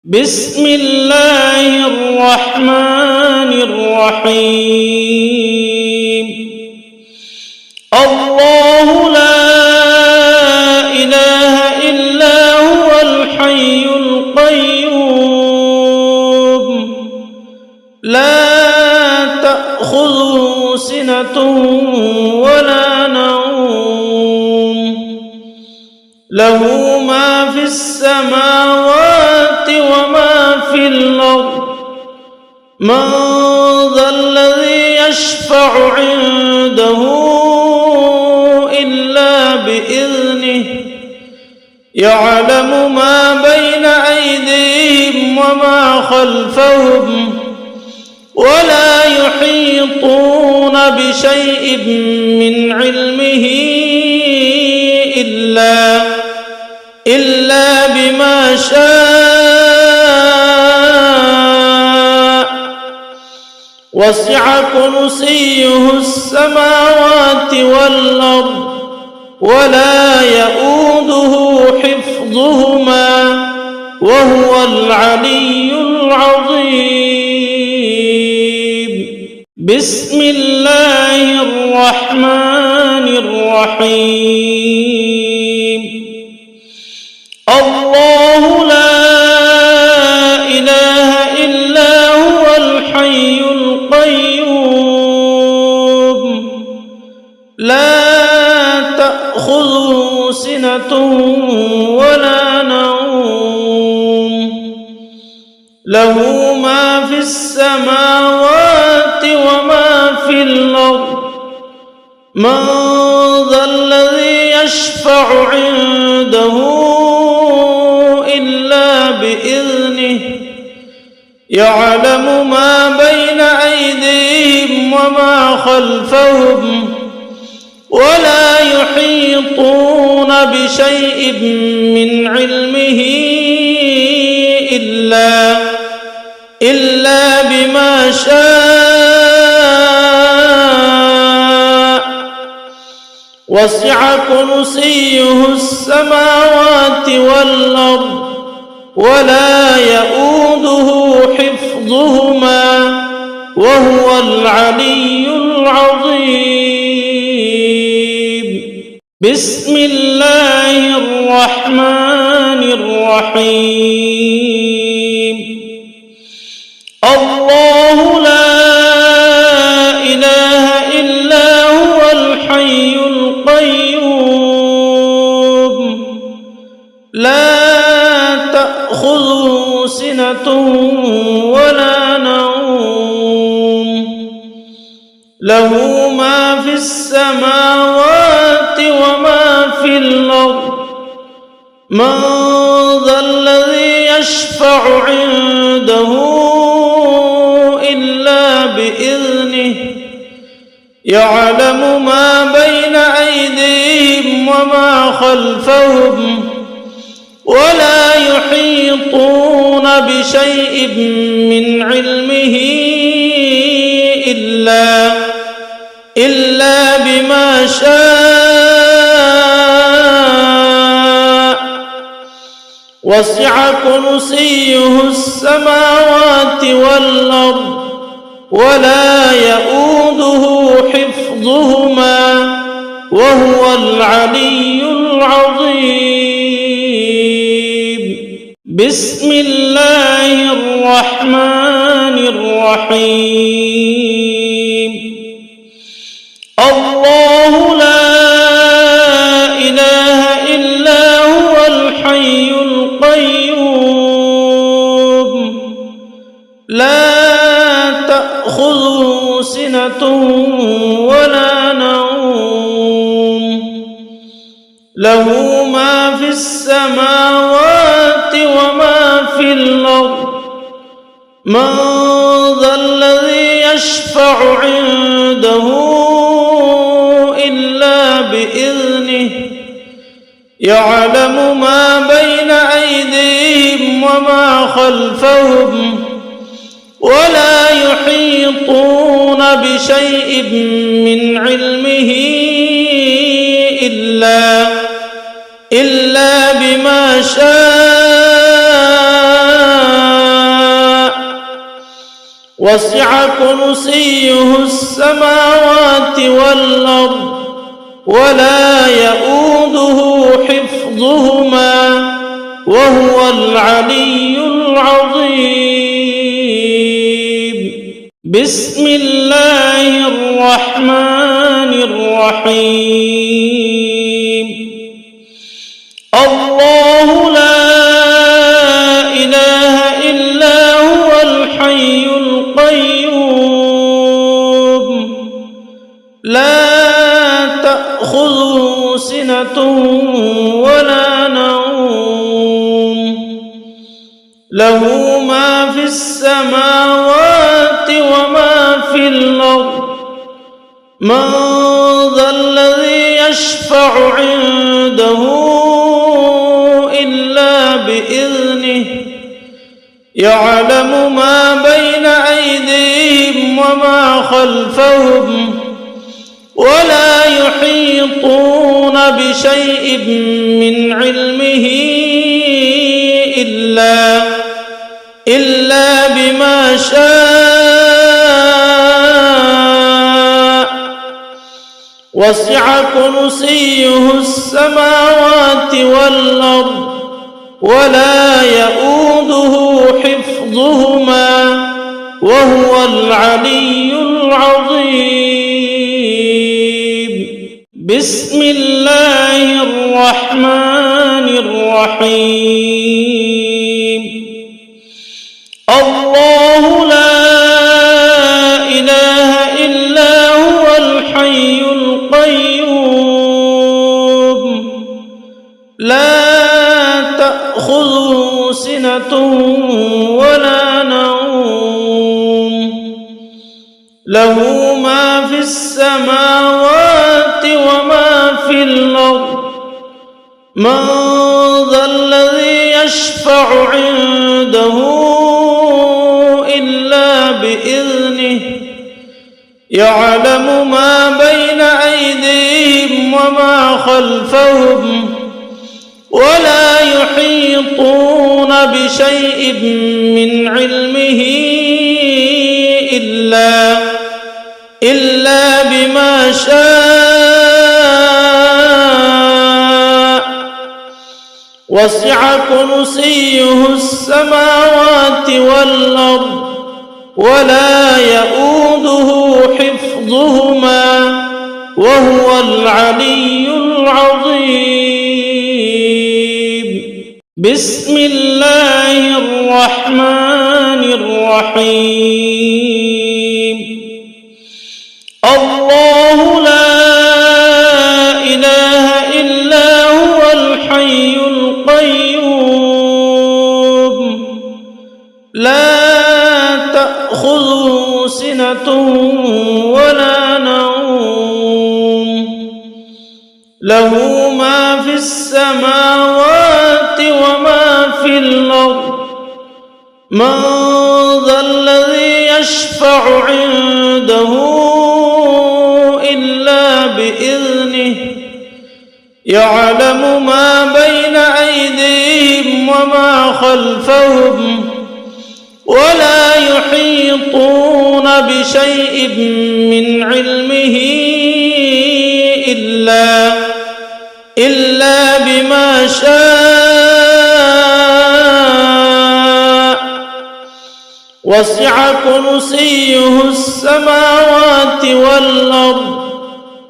بسم الله الرحمن الرحيم. الله لا إله إلا هو الحي القيوم لا تأخذه سنة ولا نوم له ما في السماوات وما في الأرض من ذا الذي يشفع عنده إلا بإذنه يعلم ما بين أيديهم وما خلفهم ولا يحيطون بشيء من علمه إلا بما شاء وسع كرسيه السماوات والأرض ولا يؤوده حفظهما وهو العلي العظيم. بسم الله الرحمن الرحيم. الله لا إله إلا هو الحي القيوم لا تأخذه سنة ولا نوم له ما في السماوات وما في الأرض من ذا الذي يشفع عنده إلا بإذنه يعلم ما بين أيديهم وما خلفهم ولا يحيطون بشيء من علمه إلا بما شاء وسع كرسيه السماوات والأرض ولا يؤوده حفظهما وهو العلي العظيم. بسم الله الرحمن الرحيم. الله لا إله إلا هو الحي القيوم لا تأخذه سنة ولا نوم له ما في السماوات وما في الأرض من ذا الذي يشفع عنده إلا بإذنه يعلم ما بين أيديهم وما خلفهم ولا يحيطون بشيء من علمه إلا بما شاء وسع كرسيه السماوات والأرض ولا يؤوده حفظهما وهو العلي العظيم. بسم الله الرحمن الرحيم. الله لا إله إلا هو الحي القيوم لا تأخذه سنة ولا نوم له ما في السماوات وما في الأرض من ذا الذي يشفع عنده إلا بإذنه يعلم ما بين أيديهم وما خلفهم ولا يحيطون بشيء من علمه إلا بما شاء وسع كرسيه السماوات والأرض ولا يؤوده حفظهما وهو العلي العظيم. بسم الله الرحمن الرحيم. الله لا إله إلا هو الحي القيوم لا تأخذه سنة ولا نوم له ما في السماوات وما في الأرض من ذا الذي يشفع عنده إلا بإذنه يعلم ما بين أيديهم وما خلفهم ولا يحيطون بشيء من علمه إلا بما شاء وسع كرسيه السماوات والأرض ولا يؤوده حفظهما وهو العلي العظيم. بسم الله الرحمن الرحيم. الله لا إله إلا هو الحي القيوم لا تأخذه سنة ولا نوم له ما في السماوات وما في الأرض من ذا الذي يشفع عنده إلا بإذنه يعلم ما بين أيديهم وما خلفهم ولا يحيطون بشيء من علمه إلا بما شاء وسع كرسيه السماوات والأرض ولا يؤوده حفظهما وهو العلي العظيم. بسم الله الرحمن الرحيم. الله لا إله إلا هو الحي القيوم لا تأخذه سنة ولا نوم له ما في السماوات وما في الأرض من ذا الذي يشفع عنده إلا بإذنه يعلم ما بين أيديهم وما خلفهم ولا يحيطون بشيء من علمه إلا بما شاء وسع كرسيه السماوات والأرض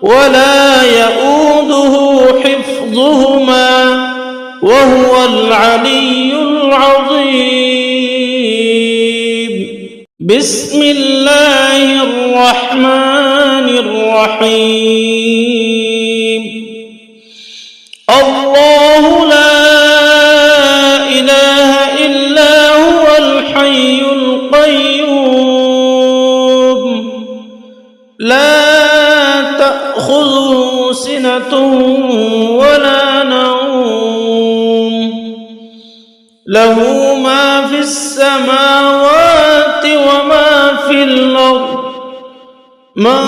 ولا يؤوده حفظهما وهو العلي العظيم. بسم الله الرحمن الرحيم. الله لا إله إلا هو الحي القيوم لا تأخذه سنة ولا نوم له ما في السماوات وما في الأرض من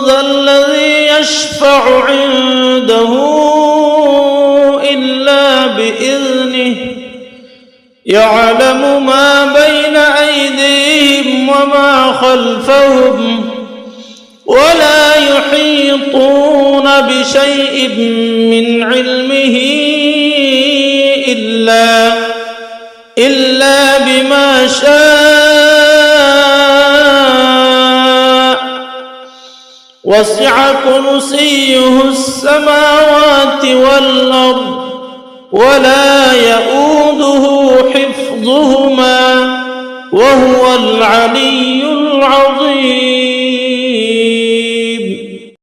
ذا الذي يشفع عنده إلا بإذنه يعلم ما بين أيديهم وما خلفهم ولا يحيطون بشيء من علمه إلا بما شاء وسع كرسيه السماوات والأرض ولا يؤوده حفظهما وهو العلي العظيم.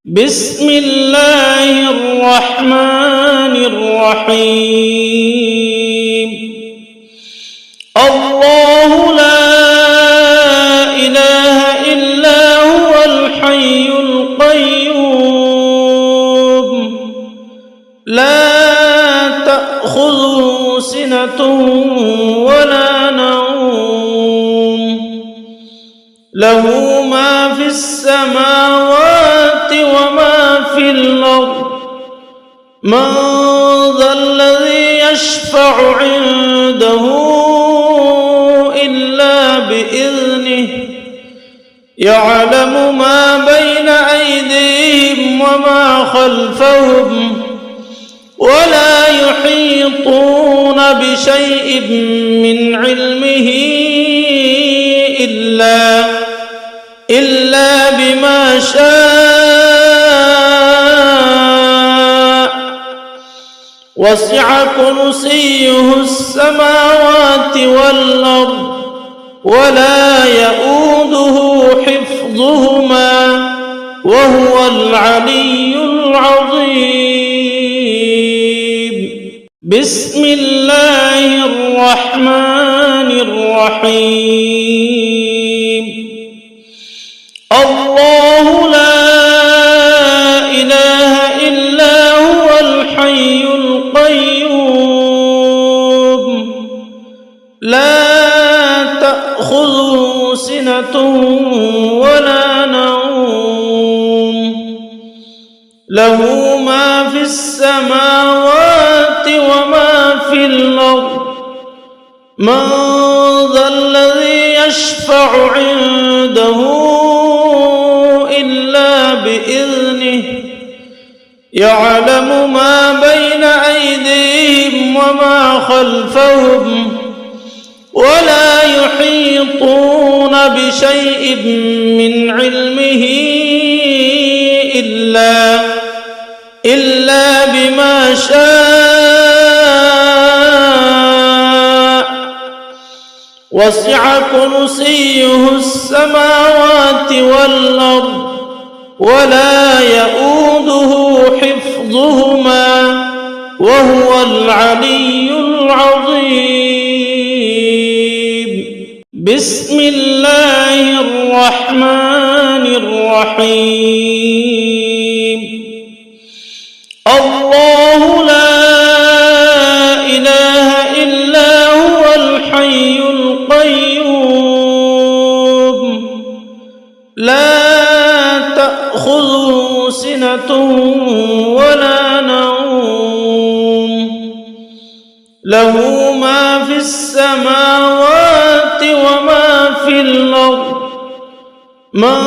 بسم الله الرحمن الرحيم. الله لا إله إلا هو الحي القيوم لا تأخذه سنة ولا نوم له ما في السماوات وما في الأرض من ذا الذي يشفع عنده إلا بإذنه يعلم ما بين أيديهم وما خلفهم ولا يحيطون بشيء من علمه إلا بما شاء وسع كرسيه السماوات والأرض ولا يؤوده حفظهما وهو العلي العظيم. بسم الله الرحمن الرحيم. الله لا إله إلا هو الحي القيوم لا تأخذه سنة ولا نوم له ما في السماوات وما في الأرض من ذا الذي يشفع عنده إلا بإذنه يعلم ما بين أيديهم وما خلفهم ولا يحيطون بشيء من علمه إلا بما شاء وسع كرسيه السماوات والأرض ولا يؤوده حفظهما وهو العلي العظيم. بسم الله الرحمن الرحيم. الله لا إله إلا هو الحي القيوم لا تأخذه سنة ولا نوم له ما في السماوات وما في الأرض من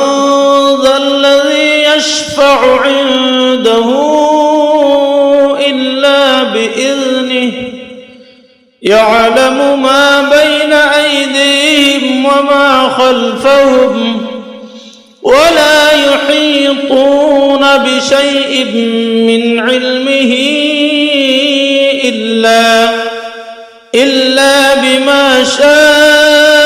ذا الذي يشفع عنده إلا بإذنه يعلم ما بين أيديهم وما خلفهم ولا يحيطون بشيء من علمه إلا بما شاء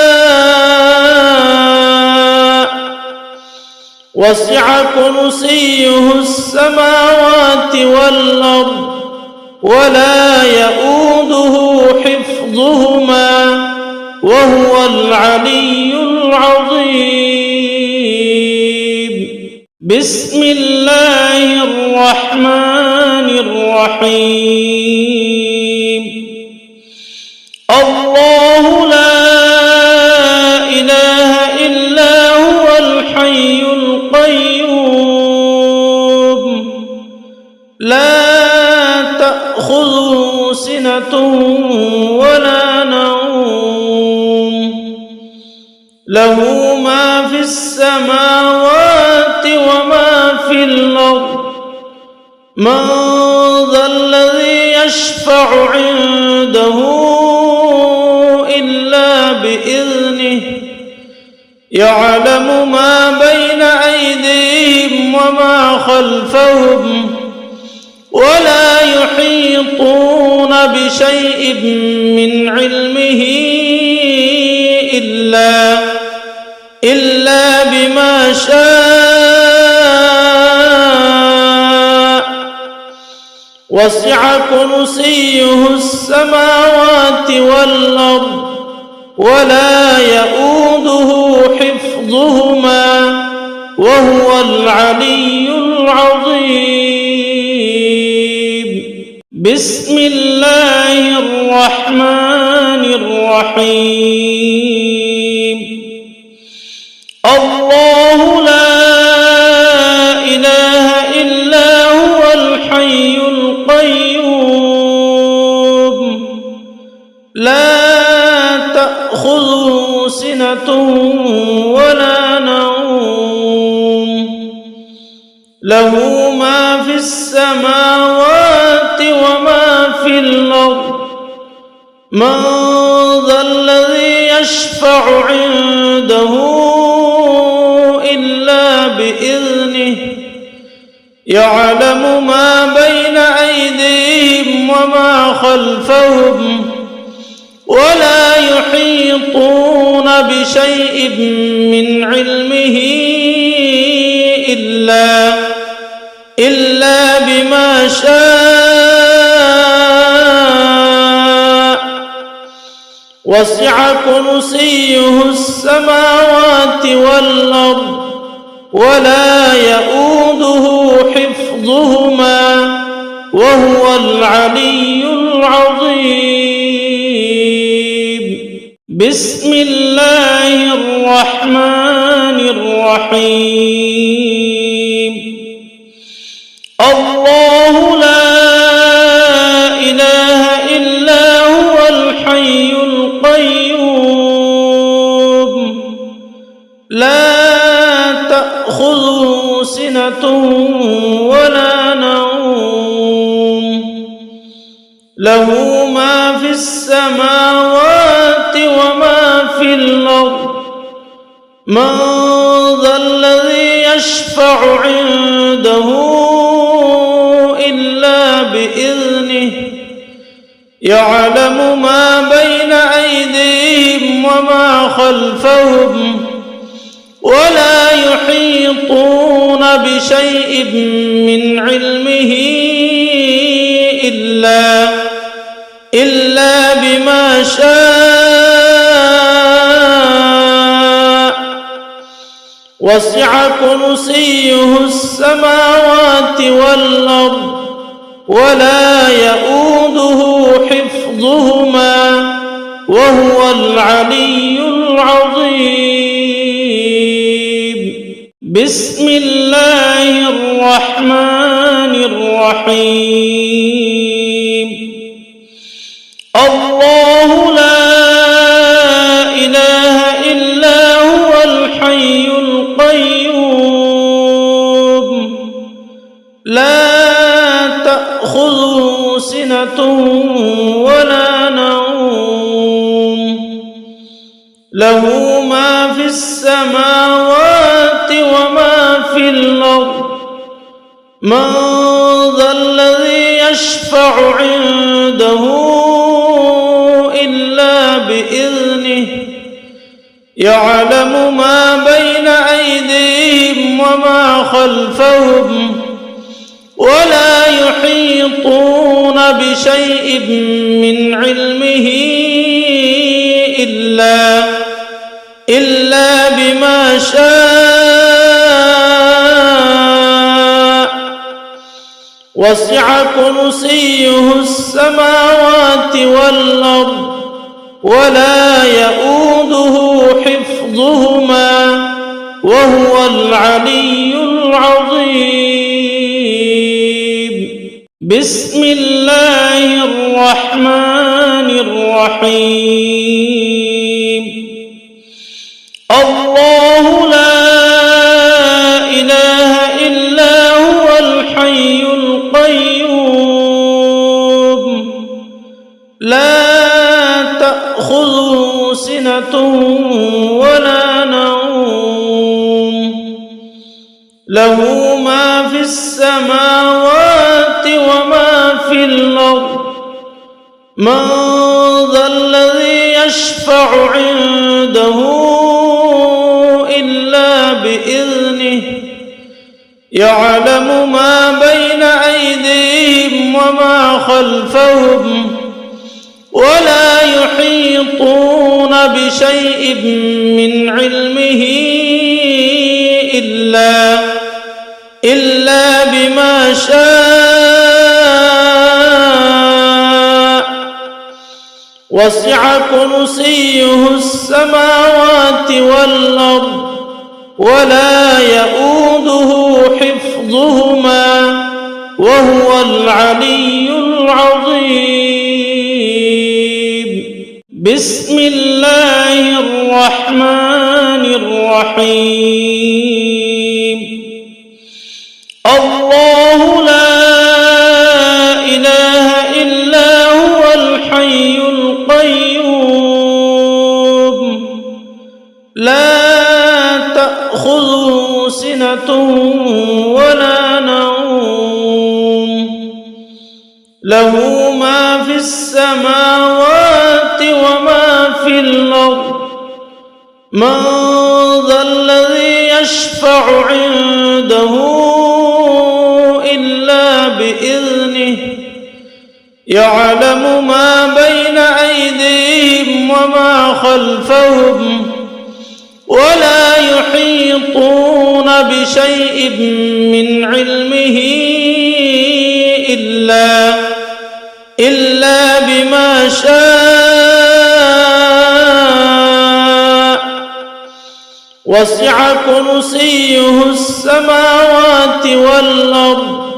وسع كرسيه السماوات والأرض ولا يؤوده حفظهما وهو العلي العظيم. بسم الله الرحمن الرحيم. الله لا إله إلا هو الحي القيوم لا تأخذه سنة ولا نوم له ما في السماوات وما في الأرض من ذا الذي يشفع عنده إلا بإذنه يعلم ما بين أيديهم وما خلفهم ولا يحيطون بشيء من علمه إلا بما شاء وسع كرسيه السماوات والأرض ولا يؤوده حفظهما وهو العلي العظيم. بسم الله الرحمن الرحيم. الله لا إله إلا هو الحي القيوم لا تأخذه سنة ولا نوم له ما في السماوات وما في الأرض من ذا الذي يشفع عنده إلا بإذنه يعلم ما بين أيديهم وما خلفهم ولا يحيطون بشيء من علمه إلا بما شاء وسع كرسيه السماوات والأرض ولا يؤوده حفظهما وهو العلي العظيم. بسم الله الرحمن الرحيم. الله لا إله إلا هو الحي القيوم لا تأخذه سنة ولا نوم له ما في السماوات وما في الأرض من ذا الذي يشفع عنده إلا بإذنه يعلم ما بين أيديهم وما خلفهم ولا يحيطون بشيء من علمه إلا بما شاء وسع كرسيه السماوات والأرض ولا يؤوده حفظهما وهو العلي العظيم. بسم الله الرحمن الرحيم. الله لا إله إلا هو الحي القيوم لا تأخذه سنة ولا نوم له ما في السماوات وما في الأرض من ذا الذي يشفع عنده إلا بإذنه يعلم ما بين أيديهم وما خلفهم ولا يحيطون بشيء من علمه إلا بما شاء وسع كرسيه السماوات والأرض ولا يؤوده حفظهما وهو العلي العظيم. بسم الله الرحمن الرحيم. الله لا سنة ولا نوم له ما في السماوات وما في الأرض من ذا الذي يشفع عنده إلا بإذنه يعلم ما بين أيديهم وما خلفهم ولا يحيطون بشيء من علمه إلا بما شاء وسع كرسيه السماوات والأرض ولا يؤوده حفظهما وهو العلي العظيم بسم الله الرحمن الرحيم الله لا إله إلا هو الحي القيوم لا تأخذه سنة ولا نوم له ما في السماوات وما في الأرض من ذا الذي يشفع عنده إلا بإذنه يعلم ما بين أيديهم وما خلفهم ولا يحيطون بشيء من علمه إلا بما شاء وسع كرسيه السماوات والأرض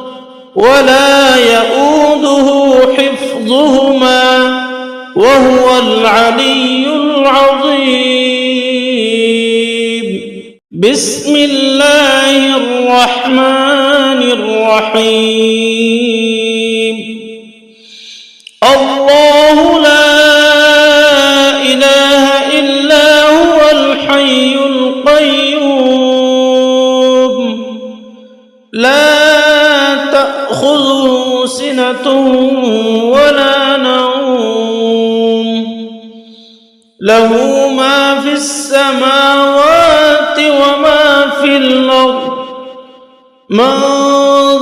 ولا يؤوده حفظهما وهو العلي العظيم بسم الله الرحمن الرحيم الله لا إله إلا هو الحي القيوم لا تأخذه سنة ولا نوم له ما في السماوات وما في الأرض من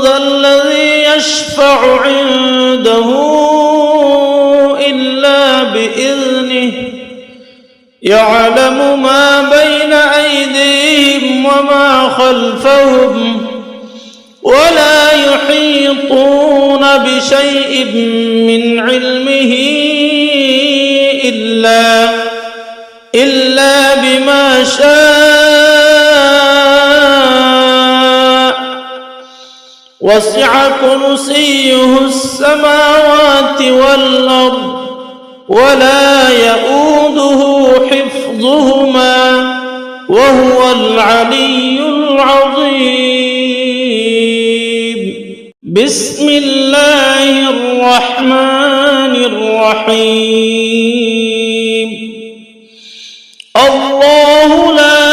ذا الذي يشفع عنده إلا بإذنه يعلم ما بين أيديهم وما خلفهم ولا يحيطون بشيء من علمه إلا بما شاء وسع كرسيه السماوات والأرض ولا يؤوده حفظهما وهو العلي العظيم بسم الله الرحمن الرحيم الله لا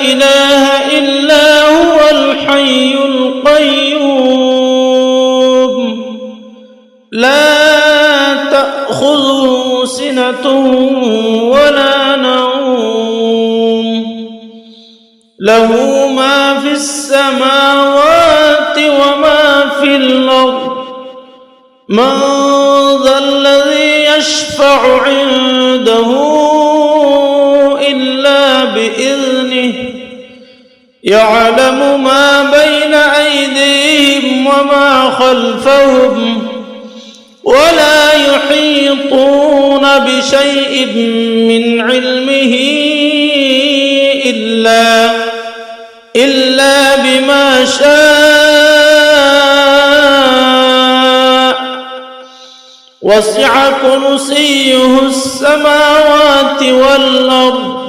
إله إلا هو الحي القيوم لا تأخذه سنة ولا نوم له ما في السماوات وما في الأرض من ذا الذي يشفع عنده إلا بإذنه يعلم ما بين أيديهم وما خلفهم ولا يحيطون بشيء من علمه إلا بما شاء وسع كرسيه السماوات والأرض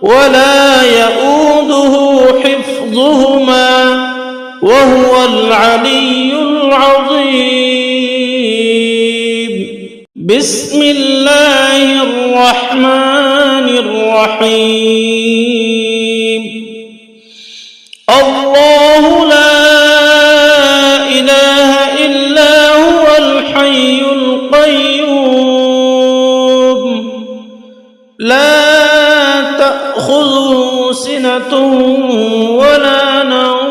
ولا يؤوده حفظهما وهو العلي العظيم بسم الله الرحمن الرحيم الله لا إله إلا هو الحي القيوم لا تأخذه سنة ولا نوم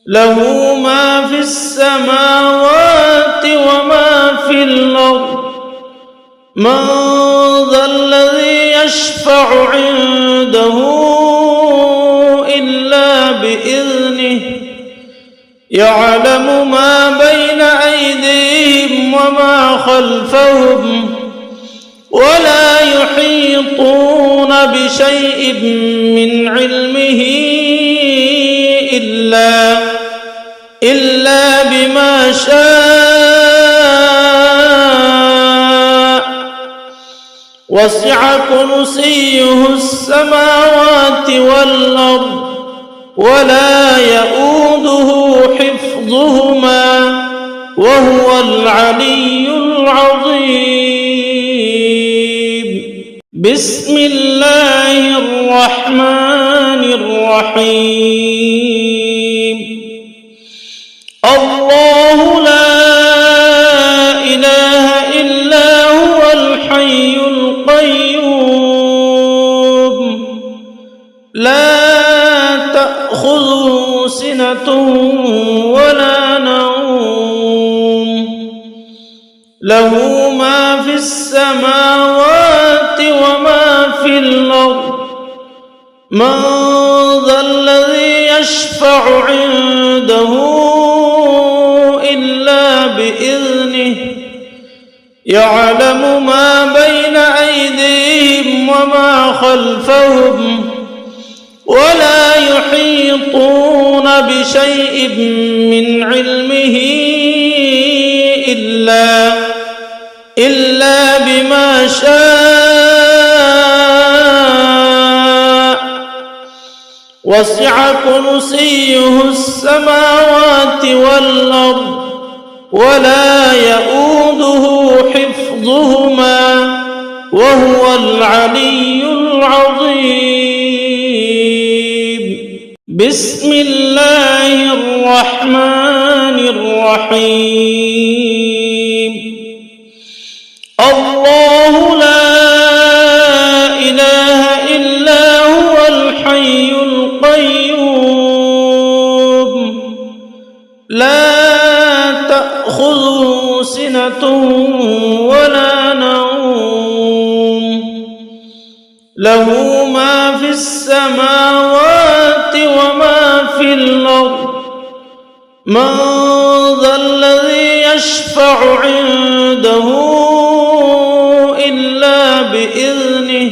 له ما في السماوات وما في الأرض من ذا الذي يشفع عنده إلا بإذنه يعلم ما بين أيديهم وما خلفهم ولا يحيطون بشيء من علمه إلا بما شاء وسع كرسيه السماوات والأرض ولا يؤوده حفظهما وهو العلي العظيم بسم الله الرحمن الرحيم الله لا إله إلا هو الحي القيوم لا تأخذه سنة ولا نوم له ما في السماوات وما في الأرض من ذا الذي يشفع عنده إلا بإذنه يعلم ما بين أيديهم وما خلفهم ولا يحيطون بشيء من علمه إلا بما شاء وسع كرسيه السماوات والأرض ولا يؤوده حفظهما وهو العلي العظيم بسم الله الرحمن الرحيم الله لا إله إلا هو الحي القيوم لا تأخذه سنة ولا نوم له ما في السماوات وما في الأرض من ذا الذي يشفع عنده إلا بإذنه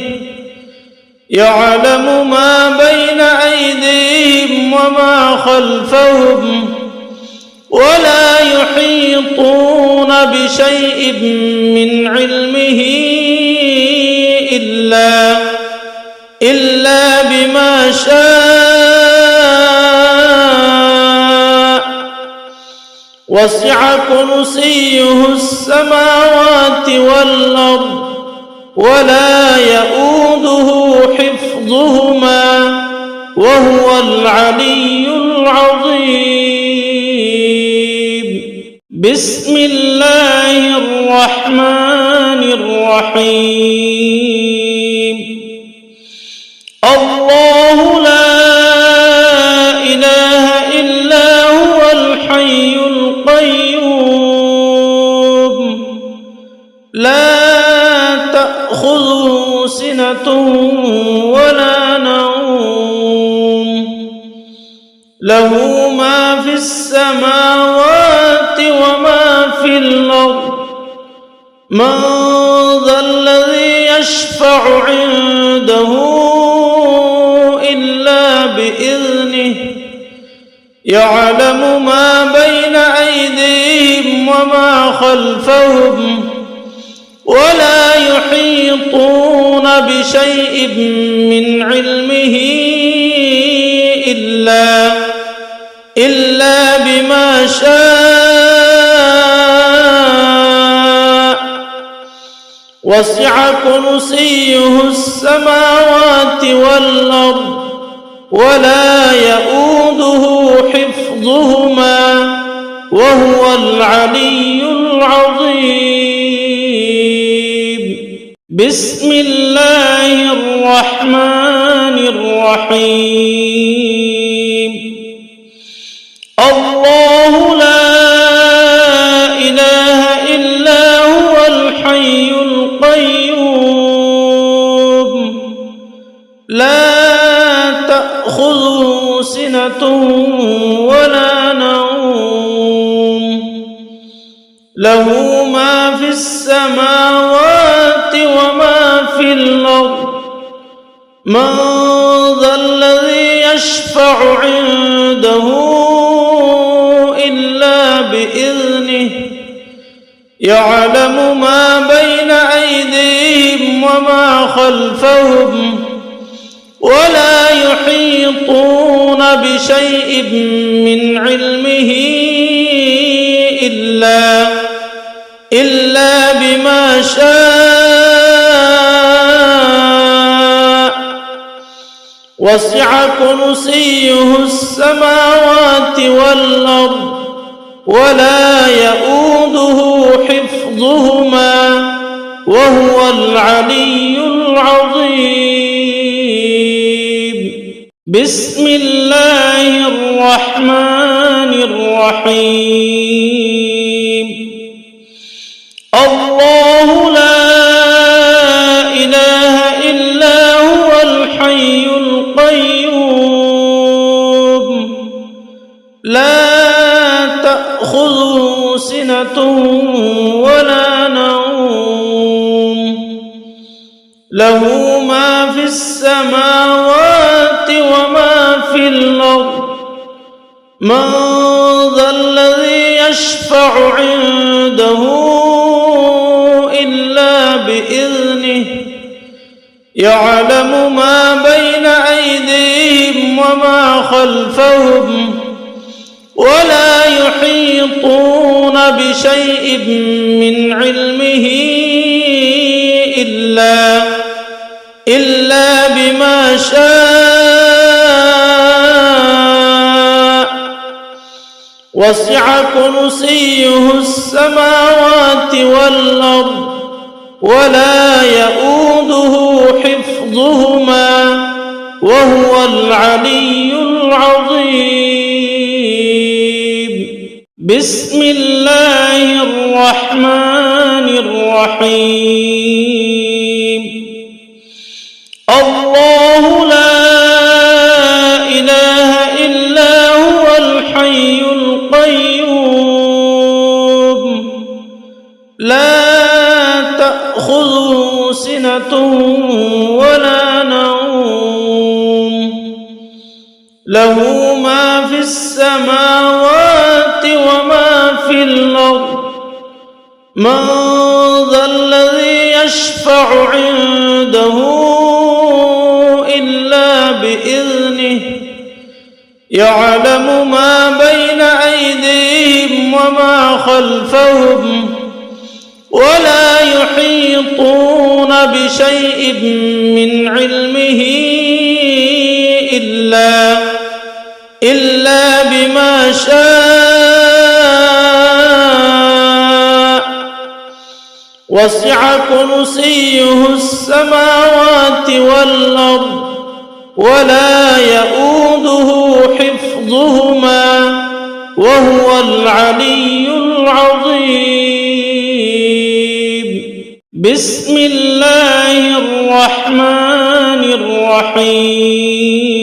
يعلم ما بين أيديهم وما خلفهم ولا يحيطون بشيء من علمه إلا بما شاء وسع كرسيه السماوات والأرض ولا يؤوده حفظهما وهو العلي العظيم بسم الله الرحمن الرحيم الله لا إله إلا هو الحي القيوم لا تأخذه سنة ولا نوم له ما في السماوات وما في الأرض من ذا الذي يشفع عنده إلا بإذنه يعلم ما بين أيديهم وما خلفهم ولا يحيطون بشيء من علمه إلا بما شاء وسع كرسيه السماوات والأرض ولا يؤوده حفظهما وهو العلي العظيم. بسم الله الرحمن الرحيم. الله لا إله إلا هو الحي القيوم لا تأخذه سنة ولا نوم له ما في السماوات وما في الأرض من ذا الذي يشفع عنده إلا بإذنه يعلم ما بين أيديهم وما خلفهم ولا يحيطون بشيء من علمه إلا بما شاء وسع كرسيه السماوات والأرض ولا يؤوده حفظهما وهو العلي العظيم. بسم الله الرحمن الرحيم. الله لا إله إلا هو الحي القيوم لا تأخذه سنة ولا نوم له ما في السماوات وما في الأرض من ذا الذي يشفع عنده إلا بإذنه يعلم ما بين أيديهم وما خلفهم ولا يحيطون بشيء من علمه إلا بما شاء وسع كرسيه السماوات والأرض ولا يؤوده حفظهما وهو العلي العظيم. بسم الله الرحمن الرحيم. الله لا إله إلا هو الحي القيوم لا تأخذه سنة ولا نوم له ما في السماوات وما في الأرض من ذا الذي يشفع عنده إلا بإذنه يعلم ما بين أيديهم وما خلفهم ولا يحيطون بشيء من علمه إلا بما شاء وسع كرسيه السماوات والأرض ولا يؤوده حفظهما وهو العلي العظيم. بسم الله الرحمن الرحيم.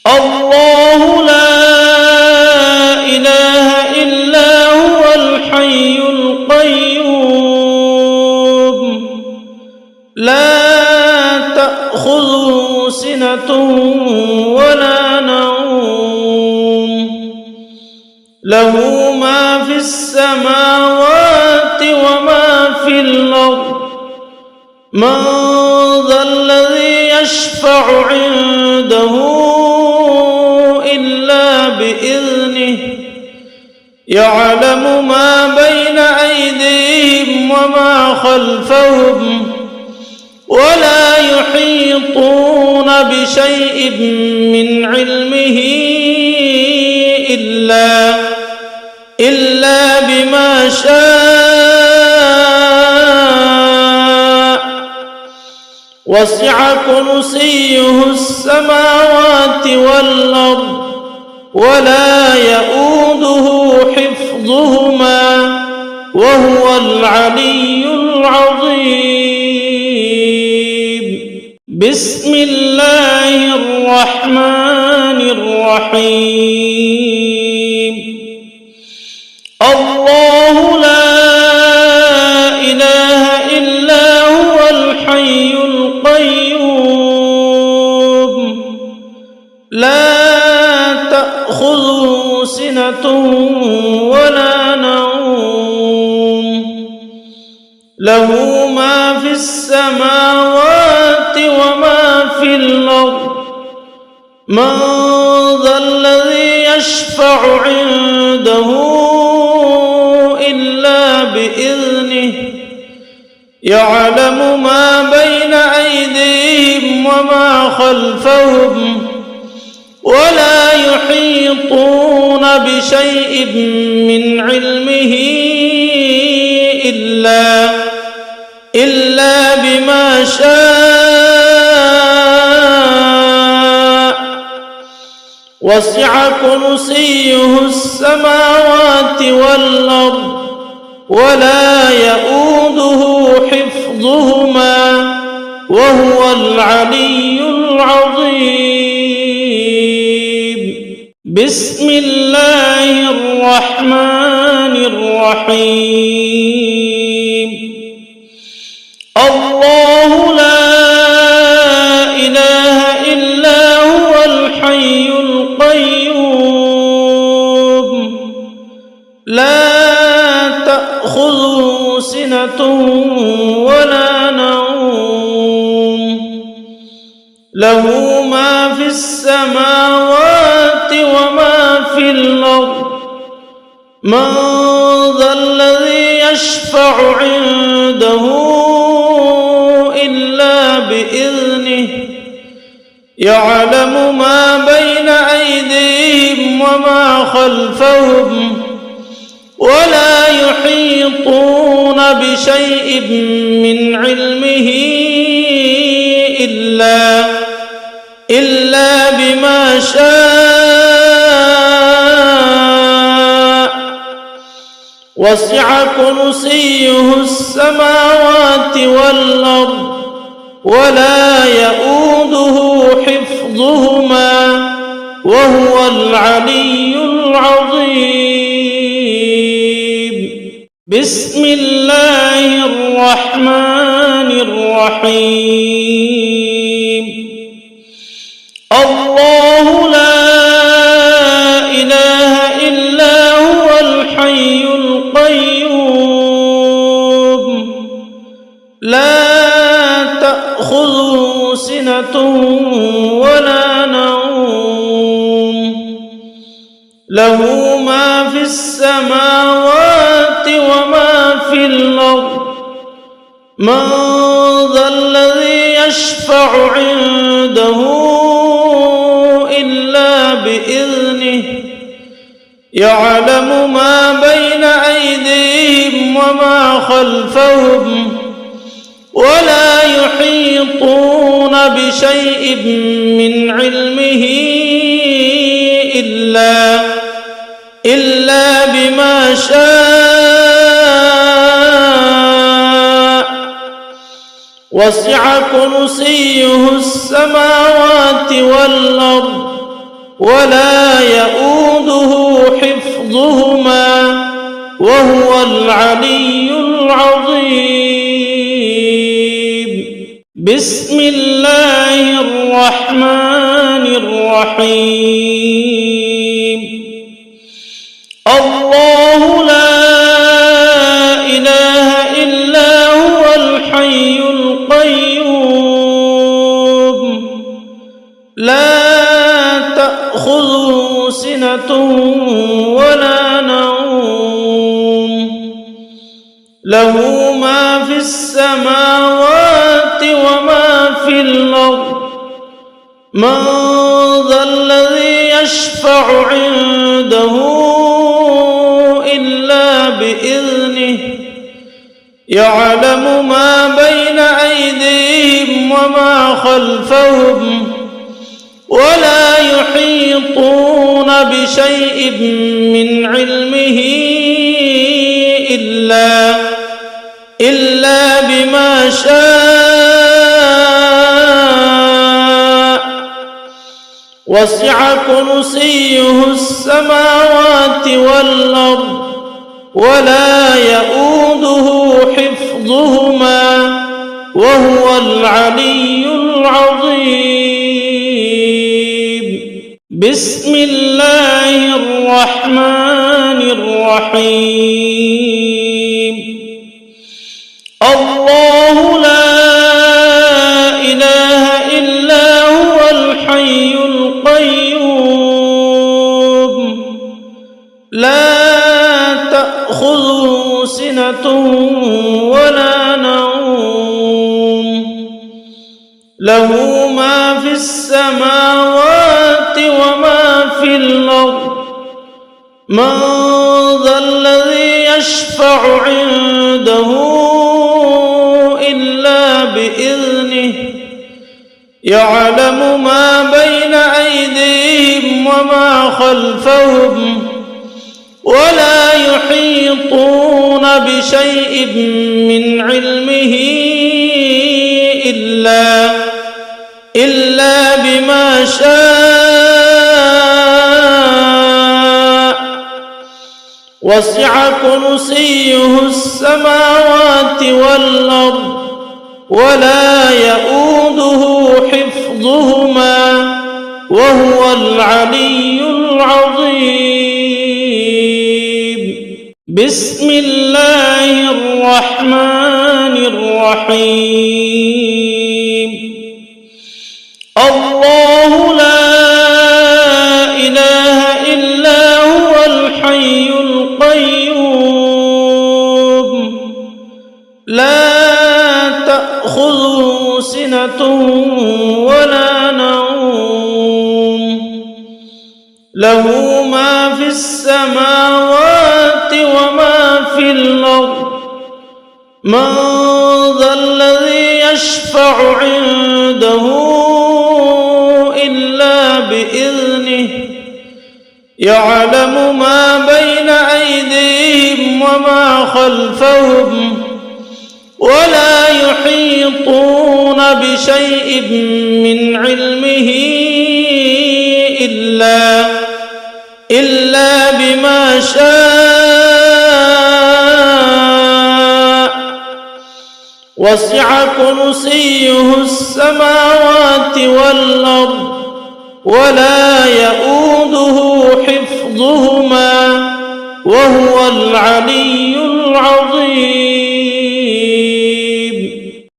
الله لا إله إلا هو الحي القيوم لا تأخذه سنة ولا نوم له ما في السماوات وما في الأرض من ذا الذي يشفع عنده إلا بإذنه يعلم ما بين أيديهم وما خلفهم ولا يحيطون بشيء من علمه إلا بما شاء وسع كرسيه السماوات والأرض ولا يؤوده حفظهما وهو العلي العظيم. بسم الله الرحمن الرحيم. الله لا إله إلا هو الحي القيوم لا تأخذه سنة ولا نوم له ما في السماوات وما في الأرض من ذا الذي يشفع عنده إلا بإذنه يعلم ما بين أيديهم وما خلفهم ولا يحيطون بشيء من علمه إلا بما شاء وسع كرسيه السماوات والأرض ولا يؤوده حفظهما وهو العلي العظيم. بسم الله الرحمن الرحيم. الله لا إله إلا هو الحي القيوم لا تأخذه سنة ولا نوم له ما في السماوات وما في الأرض من ذا الذي يشفع عنده إلا بإذنه يعلم ما بين أيديهم وما خلفهم ولا يحيطون بشيء من علمه إلا بما شاء وسع كرسيه السماوات والأرض ولا يؤوده حفظهما وهو العلي العظيم. بسم الله الرحمن الرحيم. الله لا إله إلا هو الحي القيوم لا تأخذه سنة ولا نوم له ما في السماوات وما في الأرض من ذا الذي يشفع عنده إلا بإذنه يعلم ما بين أيديهم وما خلفهم ولا يحيطون بشيء من علمه إلا بما شاء وسع كرسيه السماوات والأرض ولا يؤوده حفظهما وهو العلي العظيم. بسم الله الرحمن الرحيم. الله لا إله إلا هو الحي القيوم لا تأخذه سنة ولا نوم له ما السماوات وما في الأرض من ذا الذي يشفع عنده إلا بإذنه يعلم ما بين أيديهم وما خلفهم ولا يحيطون بشيء من علمه إلا بما شاء وسع كرسيه السماوات والأرض ولا يؤوده حفظهما وهو العلي العظيم. بسم الله الرحمن الرحيم. الله لا إله إلا هو الحي القيوم لا تأخذه سنة ولا نوم له ما في السماوات وما في الأرض من ذا الذي يشفع عنده إلا بإذنه يعلم ما بين أيديهم وما خلفهم ولا يحيطون بشيء من علمه إلا بما شاء وسع كرسيه السماوات والأرض ولا يؤوده حفظهما وهو العلي العظيم. بسم الله الرحمن الرحيم. الله لا إله إلا هو الحي القيوم لا تأخذه سنة ولا نوم له ما في السماوات وما في الأرض من ذا الذي يشفع عنده إلا بإذنه يعلم ما بين أيديهم وما خلفهم ولا يحيطون بشيء من علمه إلا بما شاء وسع كرسيه السماوات والأرض ولا يؤوده حفظهما وهو العلي العظيم.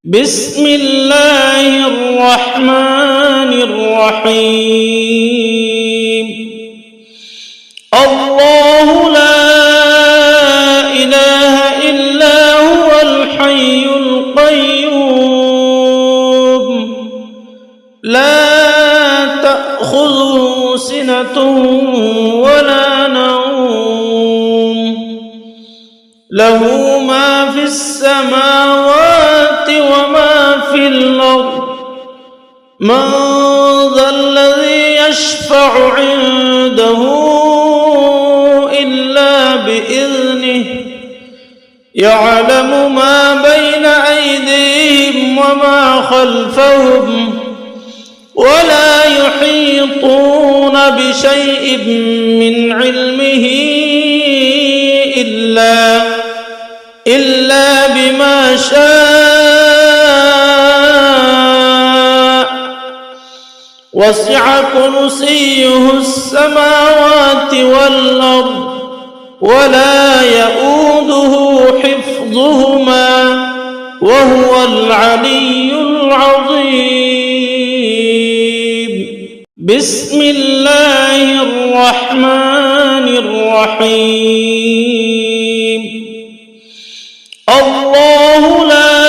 بسم الله الرحمن الرحيم. الله لا إله إلا هو الحي القيوم لا تأخذه سنة ولا نوم له ما في السماوات وما في الأرض من ذا الذي يشفع عنده إلا بإذنه يعلم ما بين أيديهم وما خلفهم ولا يحيطون بشيء من علمه إلا بما شاء وسع كرسيه السماوات والأرض ولا يؤوده حفظهما وهو العلي العظيم. بسم الله الرحمن الرحيم. الله لا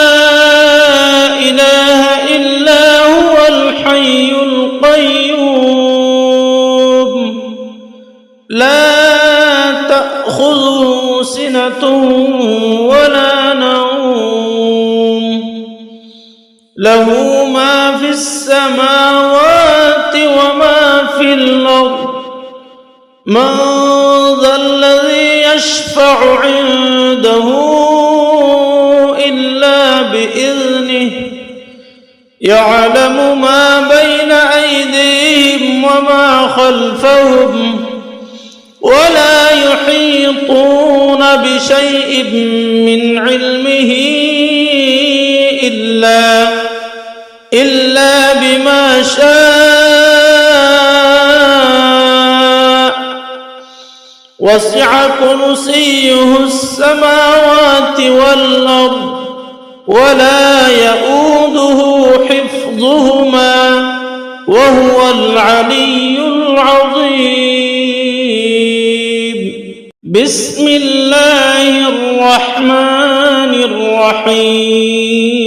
له ما في السماوات وما في الأرض من ذا الذي يشفع عنده إلا بإذنه يعلم ما بين أيديهم وما خلفهم ولا يحيطون بشيء من علمه إلا بما شاء وسع كرسيه السماوات والأرض ولا يؤوده حفظهما وهو العلي العظيم. بسم الله الرحمن الرحيم.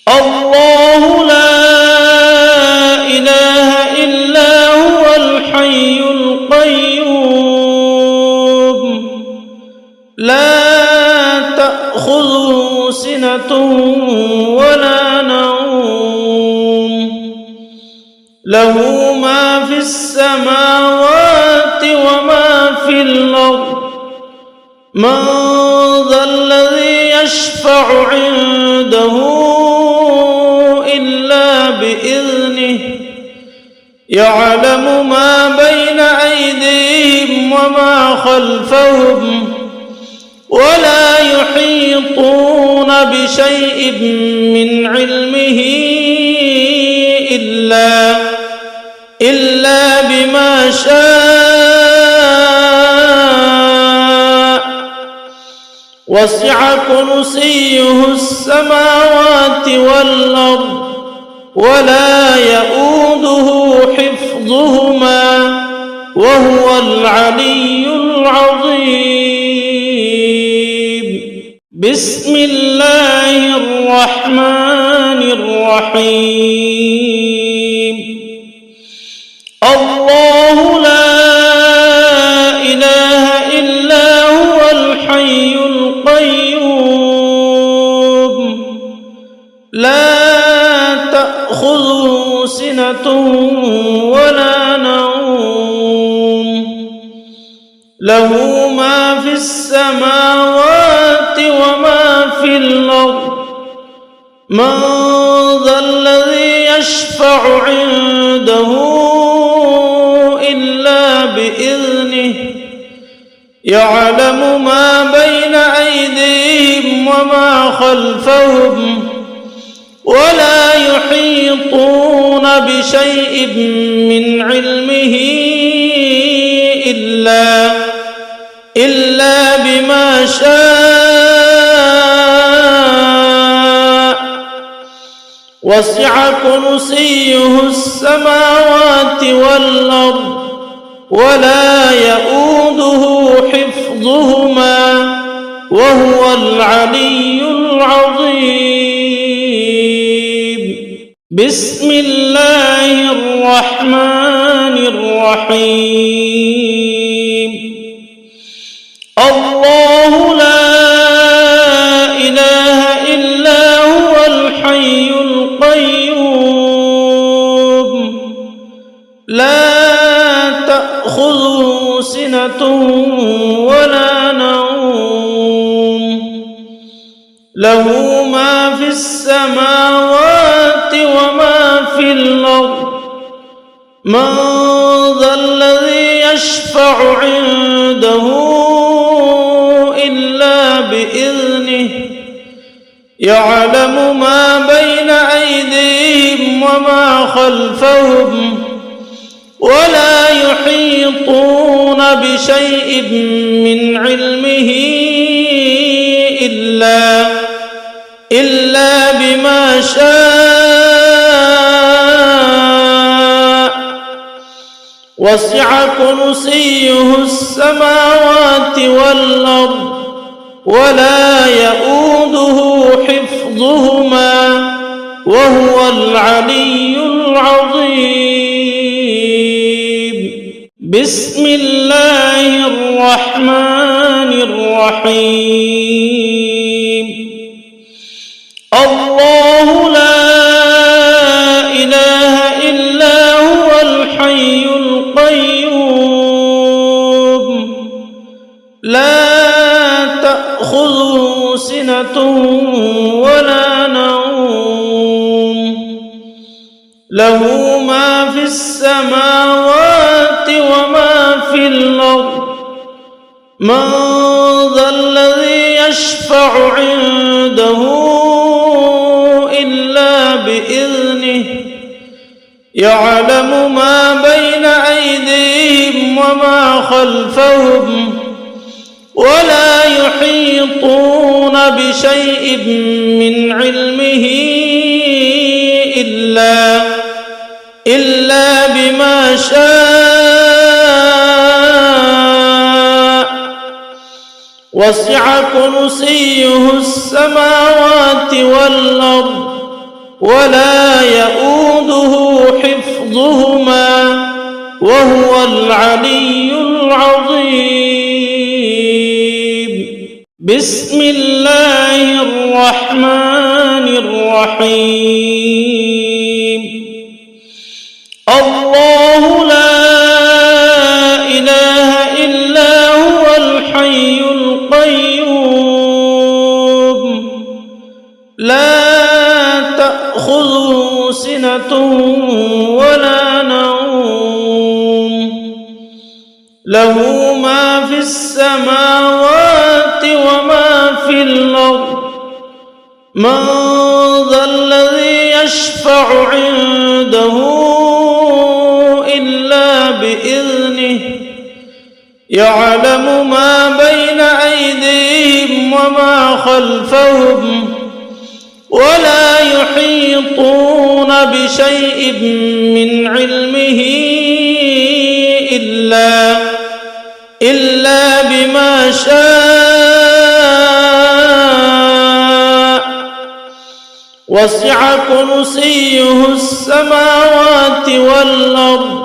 الله لا إله إلا هو الحي القيوم لا تأخذه سنة ولا نوم له ما في السماوات وما في الأرض من ذا الذي يشفع عنده إلا بإذنه يعلم ما بين أيديهم وما خلفهم ولا يحيطون بشيء من علمه إلا بما شاء وسع كرسيه السماوات والأرض ولا يؤوده حفظهما وهو العلي العظيم. بسم الله الرحمن الرحيم. الله لا إله إلا هو الحي القيوم لا تأخذه سنة ولا نوم له ما في السماوات وما في الأرض من ذا الذي يشفع عنده إلا بإذنه يعلم ما بين أيديهم وما خلفهم ولا يحيطون بشيء من علمه إلا بما شاء وسع كرسيه السماوات والأرض ولا يؤوده حفظهما وهو العلي العظيم. بسم الله الرحمن الرحيم. الله لا إله إلا هو الحي القيوم لا تأخذه سنة ولا نوم له ما في السماوات وما في الأرض من ذا الذي يشفع عنده إلا بإذنه يعلم ما بين أيديهم وما خلفهم ولا يحيطون بشيء من علمه إلا بما شاء وسع كرسيه السماوات والأرض ولا يؤوده حفظهما وهو العلي العظيم. بسم الله الرحمن الرحيم. الله لا إله إلا هو الحي القيوم لا تأخذه سنة ولا نوم له ما في السماوات وما في الأرض من ذا الذي يشفع عنده إلا بإذنه يعلم ما بين أيديهم وما خلفهم ولا يحيطون بشيء من علمه إلا بما شاء وسع كرسيه السماوات والأرض ولا يؤوده حفظهما وهو العلي العظيم بسم الله الرحمن الرحيم الله لا إله إلا هو الحي القيوم لا تأخذه سنة ولا نوم له ما في السماوات وما في الأرض من ذا الذي يشفع عنده إلا بإذنه يعلم ما بين أيديهم وما خلفهم ولا يحيطون بشيء من علمه إلا بما شاء وسع كرسيه السماوات والأرض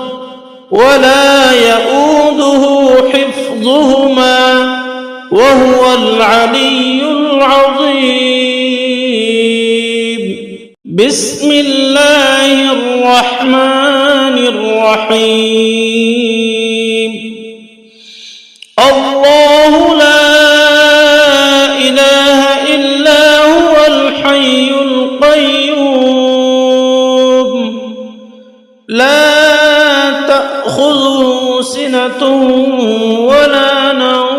ولا يؤوده حفظهما وهو العلي العظيم بسم الله الرحمن الرحيم الله لا إله إلا هو الحي القيوم لا تأخذه سنة ولا نوم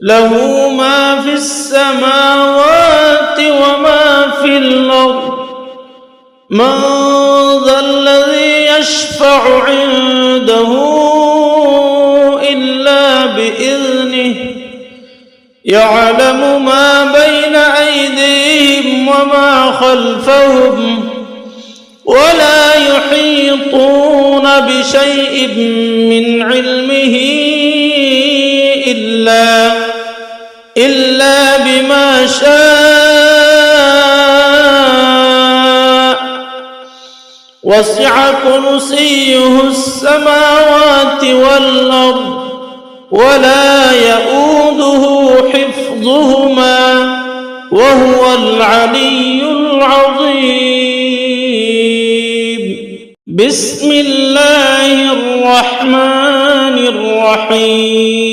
له ما في السماوات وما في الأرض من ذا الذي يشفع عنده إلا بإذنه يعلم ما بين أيديهم وما خلفهم ولا يحيطون بشيء من علمه إلا بما شاء وسع كرسيه السماوات والأرض ولا يؤوده حفظهما وهو العلي العظيم بسم الله الرحمن الرحيم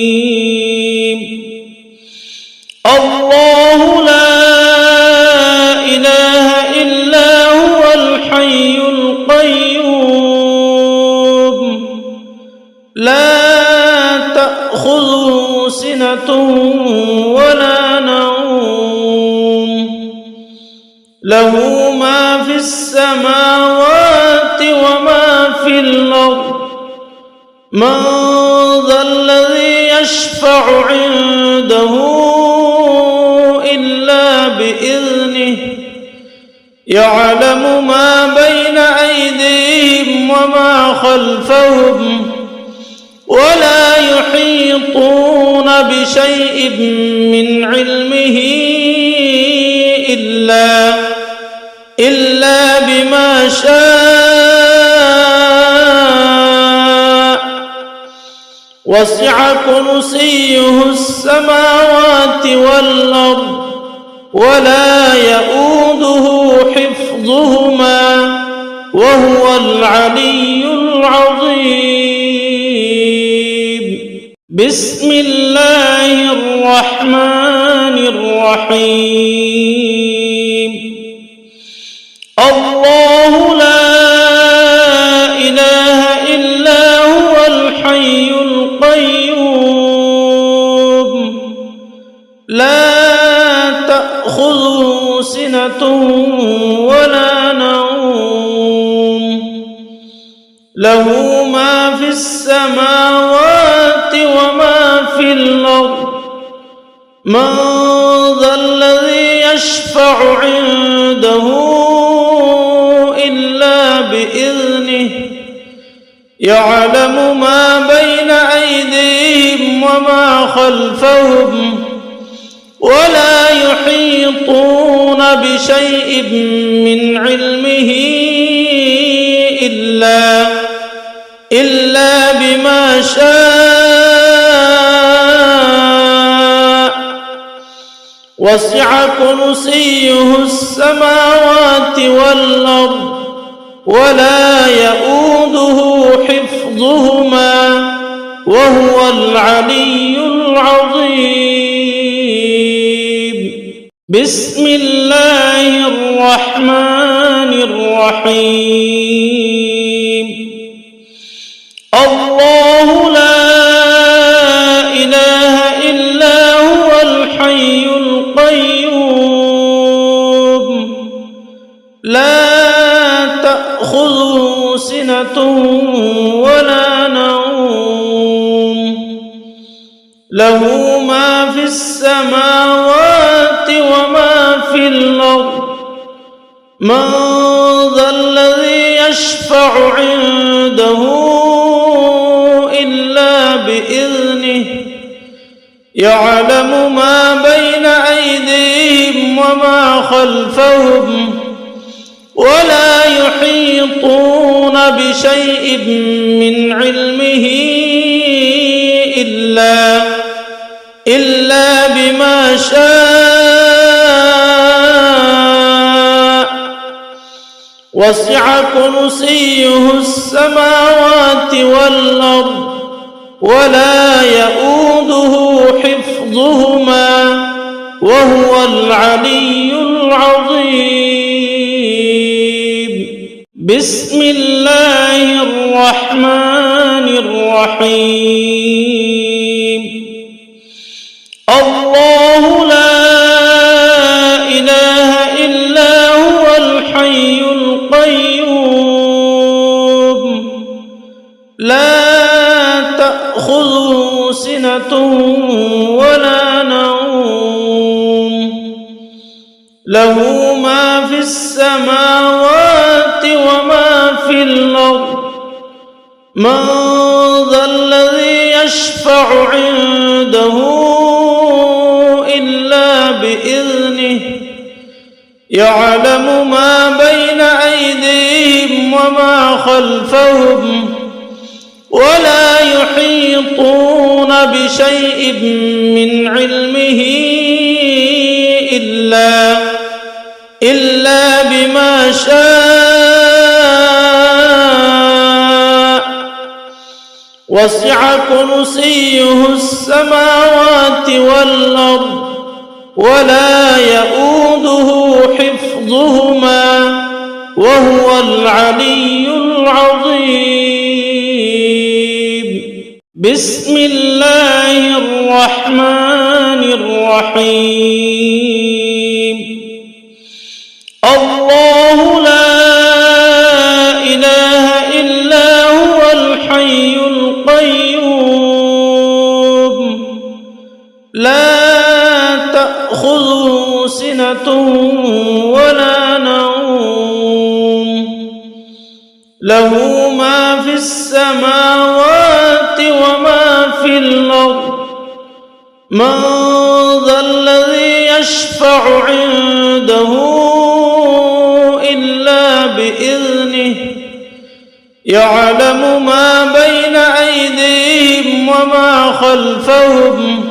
الله لا إله إلا هو الحي القيوم لا تأخذه سنة ولا نوم له ما في السماوات وما في الأرض من ذا الذي يشفع عنده إلا بإذنه يعلم ما بين أيديهم وما خلفهم ولا يحيطون بشيء من علمه إلا بما شاء وسع كرسيه السماوات والأرض ولا يؤوده حفظهما وهو العلي العظيم. بسم الله الرحمن الرحيم. الله لا إله إلا هو الحي القيوم لا تأخذه سنة ولا نوم له ما في السماوات وما في الأرض من ذا الذي يشفع عنده إلا بإذنه يعلم ما بين أيديهم وما خلفهم ولا يحيطون بشيء من علمه إلا بما شاء وسع كرسيه السماوات والأرض ولا يؤوده حفظهما وهو العلي العظيم. بسم الله الرحمن الرحيم. الله لا إله إلا هو الحي القيوم لا تأخذه سنة ولا نوم له ما في السماوات وما في الأرض من ذا الذي يشفع عنده إلا بإذنه يعلم ما بين أيديهم وما خلفهم ولا يحيطون بشيء من علمه إلا بما شاء وسع كرسيه السماوات والأرض ولا يؤوده حفظهما وهو العلي العظيم. بسم الله الرحمن الرحيم. الله لا إله إلا هو الحي القيوم لا تأخذه سنة ولا نوم له ما في السماوات وما في الأرض من ذا الذي يشفع عنده إلا بإذنه يعلم ما بين أيديهم وما خلفهم ولا يحيطون بشيء من علمه إلا بما شاء وسع كرسيه السماوات والأرض ولا يؤوده حفظهما وهو العلي العظيم. بسم الله الرحمن الرحيم. الله لا إله إلا هو الحي القيوم لا تأخذه سنة ولا نوم له ما في السماوات وما في الأرض من ذا الذي يشفع عنده إلا بإذنه يعلم ما بين أيديهم وما خلفهم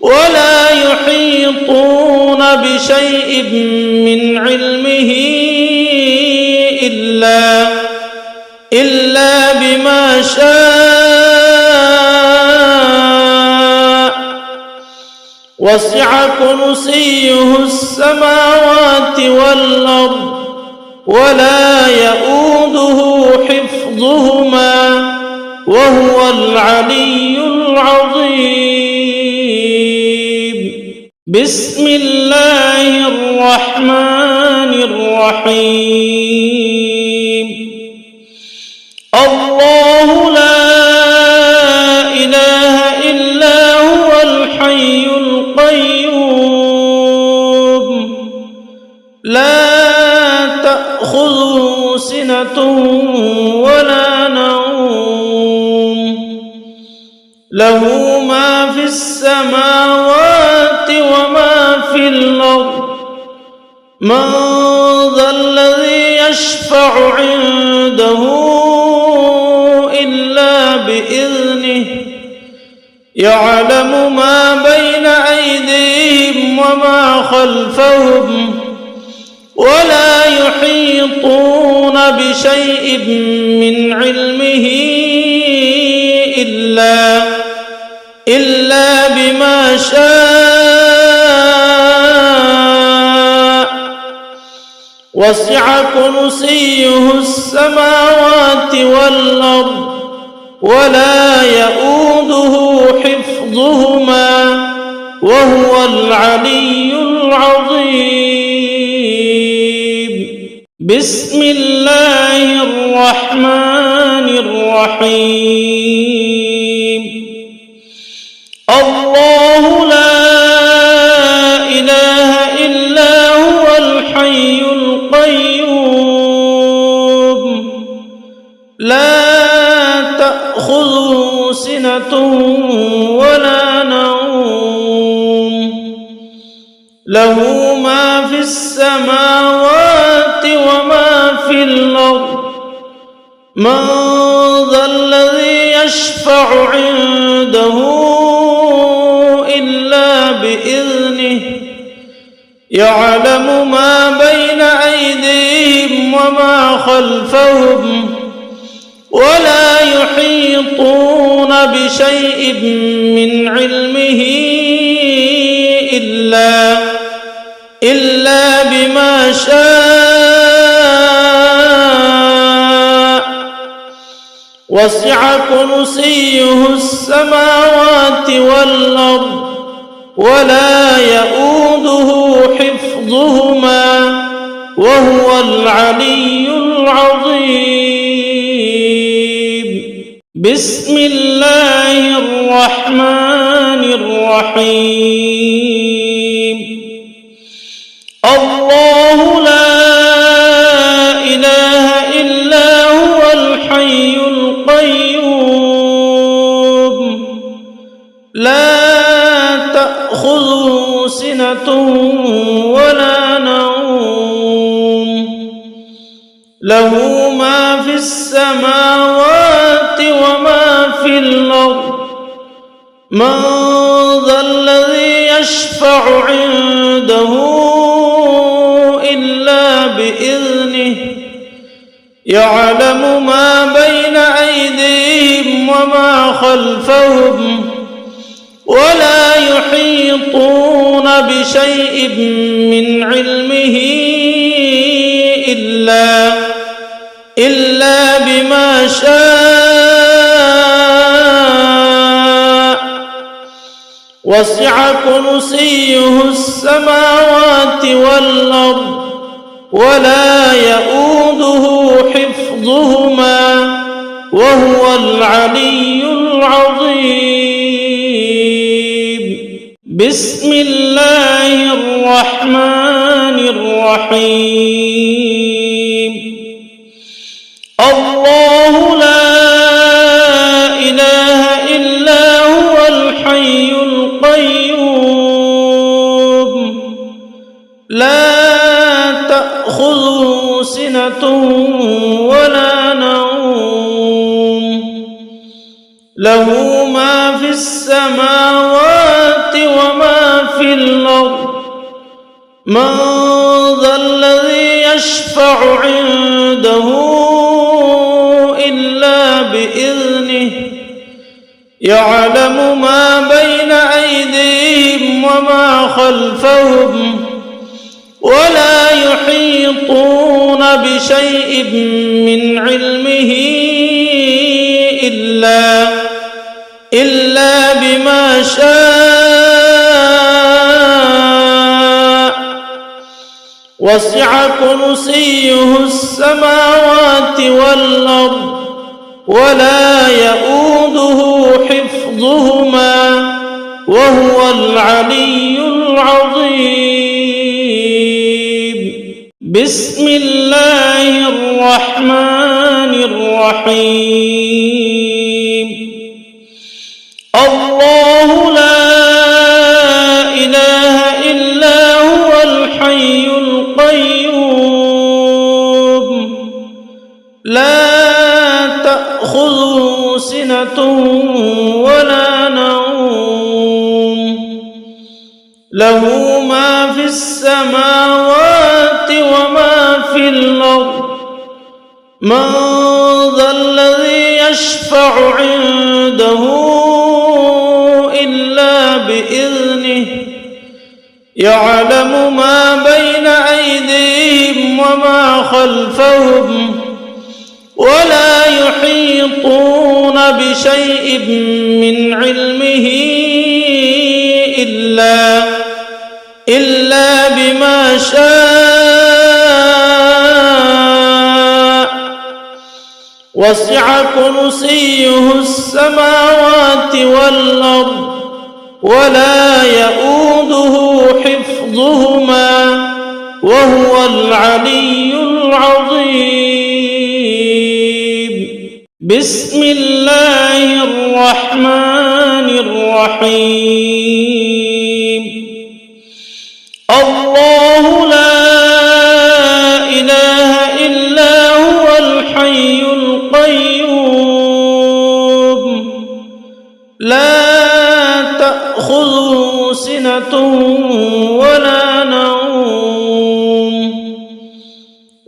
ولا يحيطون بشيء من علمه إلا بما شاء وسع كرسيه السماوات والأرض ولا يؤوده حفظهما وهو العلي العظيم. بسم الله الرحمن الرحيم. الله لا إله إلا هو الحي القيوم لا تأخذه سنة ولا نوم له ما في السماوات وما في الأرض من ذا الذي يشفع عنده إلا بإذنه يعلم ما بين أيديهم وما خلفهم ولا يحيطون بشيء من علمه إلا بما شاء وسع كرسيه السماوات والأرض ولا يؤوده حفظهما وهو العلي العظيم. بسم الله الرحمن الرحيم. الله لا إله إلا هو الحي القيوم لا تأخذه سنة ولا نوم له ما في السماوات وما في الأرض من ذا الذي يشفع عنده إلا بإذنه يعلم ما بين أيديهم وما خلفهم ولا يحيطون بشيء من علمه إلا بما شاء وسع كرسيه السماوات والأرض ولا يؤوده حفظهما وهو العلي العظيم. بسم الله الرحمن الرحيم. الله لا إله إلا هو الحي القيوم لا تأخذه سنة ولا نوم له ما في السماوات وما في الأرض من ذا الذي يشفع عنده إلا بإذنه يعلم ما بين أيديهم وما خلفهم ولا يحيطون بشيء من علمه إلا بما شاء وسع كرسيه السماوات والأرض ولا يؤوده حفظهما وهو العلي العظيم. بسم الله الرحمن الرحيم. الله لا إله إلا هو الحي القيوم لا تأخذه سنة ولا نوم له ما في السماوات وما في الأرض من ذا الذي يشفع عنده إلا بإذنه يعلم ما بين أيديهم وما خلفهم ولا يحيطون بشيء من علمه إلا بما شاء وسع كرسيه السماوات والأرض ولا يؤوده حفظهما وهو العلي العظيم. بسم الله الرحمن الرحيم. الله لا إله إلا هو الحي القيوم لا تأخذه سنة ولا نوم له ما في السماوات وما في الأرض من ذا الذي يشفع عنده إلا بإذنه يعلم ما بين أيديهم وما خلفهم ولا يحيطون بشيء من علمه إلا بما شاء وسع كرسيه السماوات والأرض ولا يؤوده حفظهما وهو العلي العظيم. بسم الله الرحمن الرحيم. الله لا إله إلا هو الحي القيوم لا تأخذه سنة ولا نوم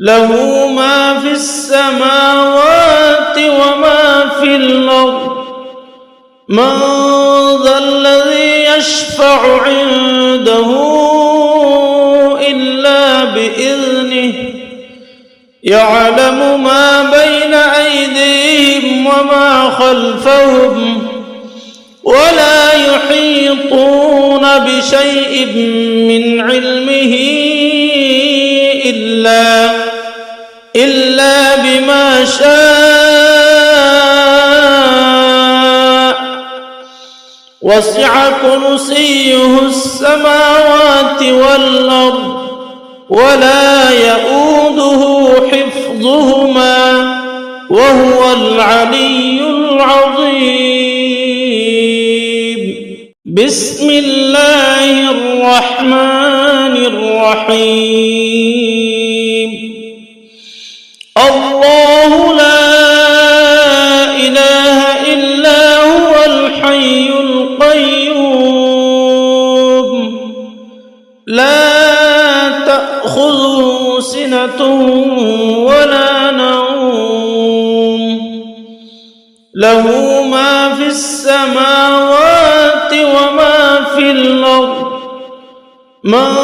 له ما في السماوات وما في الأرض من ذا الذي يشفع عنده إلا بإذنه يعلم ما بين أيديهم وما خلفهم ولا يحيطون بشيء من علمه إلا بما شاء وسع كرسيه السماوات والأرض ولا يؤوده حفظهما وهو العلي العظيم. بسم الله الرحمن الرحيم. الله لا إله إلا هو الحي القيوم لا تأخذه سنة ولا نوم له ما في السماوات وما في الأرض من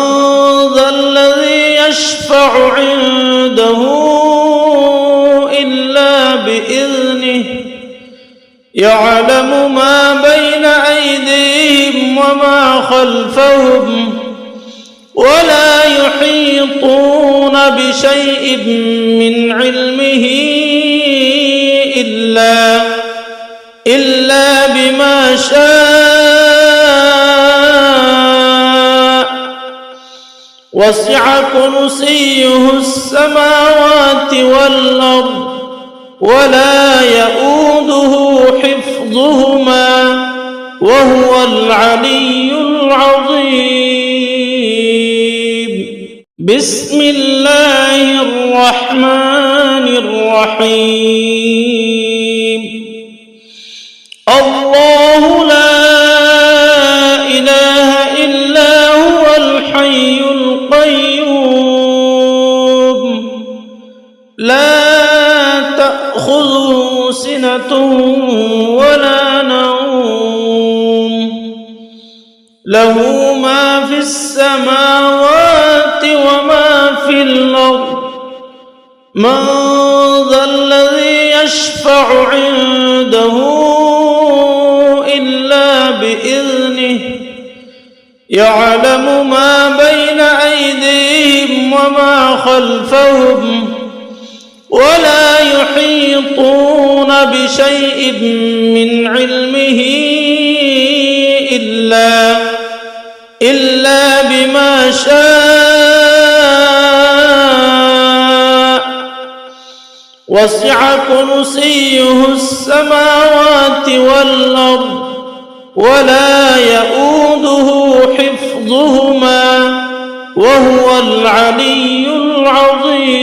ذا الذي يشفع عنده إلا بإذنه يعلم ما بين أيديهم وما خلفهم ولا يحيطون بشيء من علمه إلا بما شاء وسع كرسيه السماوات والأرض ولا يؤوده حفظهما وهو العلي العظيم. بسم الله الرحمن الرحيم. الله لا إله إلا هو الحي القيوم لا تأخذه سنة ولا نوم له ما في السماوات وما في الأرض من ذا الذي يشفع عنده إلا بإذنه يعلم ما بين أيديهم وما خلفهم ولا يحيطون بشيء من علمه إلا بما شاء وسع كرسيه السماوات والأرض ولا يؤوده حفظهما وهو العلي العظيم